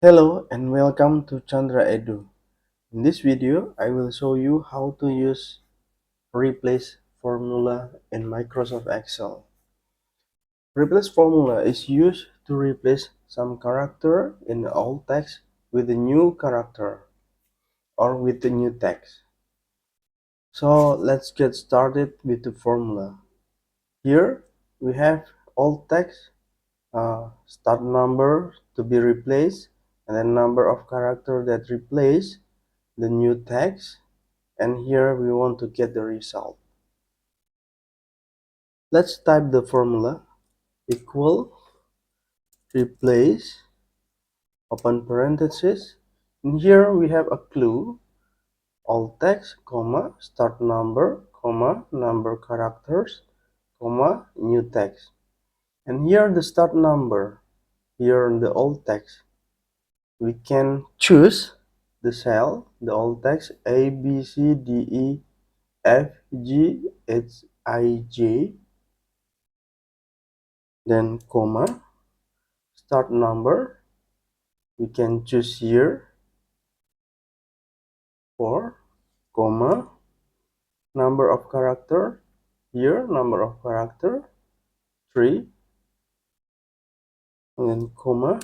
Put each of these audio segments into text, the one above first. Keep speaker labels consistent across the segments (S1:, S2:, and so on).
S1: Hello and welcome to Chandra Edu. In this video, I will show you how to use replace formula in Microsoft Excel. Replace formula is used to replace some character in the old text with a new character or with the new text. So let's get started with the formula. Here we have old text, start number to be replaced, and then number of character that replace the new text, and here we want to get the result. Let's type the formula equal replace open parenthesis, and here we have a clue alt text comma start number comma number characters comma new text, and here the start number. Here in the alt text we can choose the cell, the alt text A B C D E F G H I J, then comma start number. We can choose here 4 comma number of character, here number of character 3, and then comma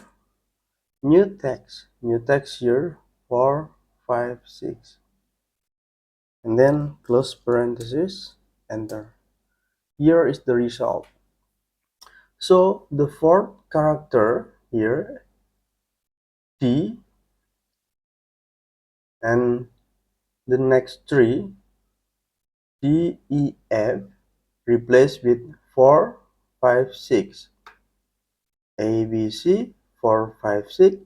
S1: new text here 4 5 6, and then close parenthesis, enter. Here is the result. So the fourth character here T, and the next 3 D E F replaced with 4 5 6, A B C 4 5 6,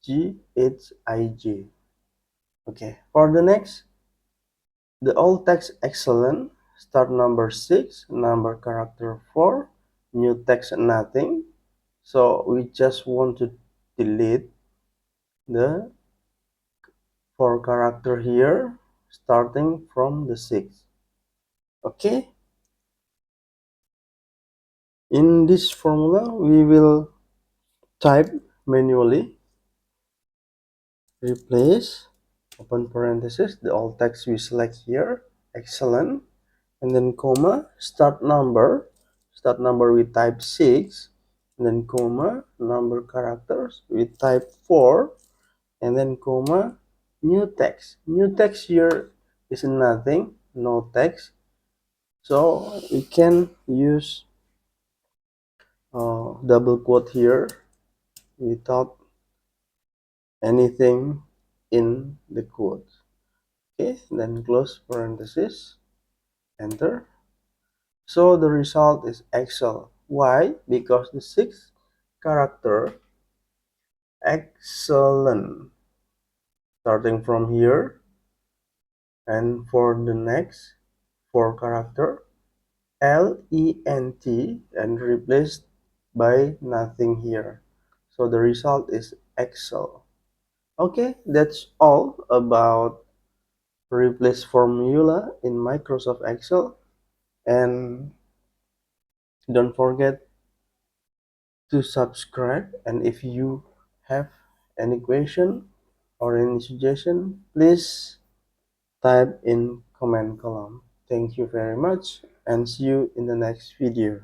S1: G H I J. Okay, for the next, the old text excellent, start number 6, number character 4, new text nothing. So we just want to delete the 4 character here starting from the 6. Okay, in this formula we will type manually replace open parenthesis the alt text we select here excellent, and then comma start number we type 6, and then comma number characters we type 4, and then comma new text here is nothing, no text, so we can use double quote here without anything in the quote. Okay, then close parenthesis, enter. So the result is Excel. Why? Because the 6th character excellent starting from here, and for the next 4 character LENT and replaced by nothing here. So the result is Excel. Okay, that's all about replace formula in Microsoft Excel, and don't forget to subscribe, and if you have any question or any suggestion, please type in comment column. Thank you very much and see you in the next video.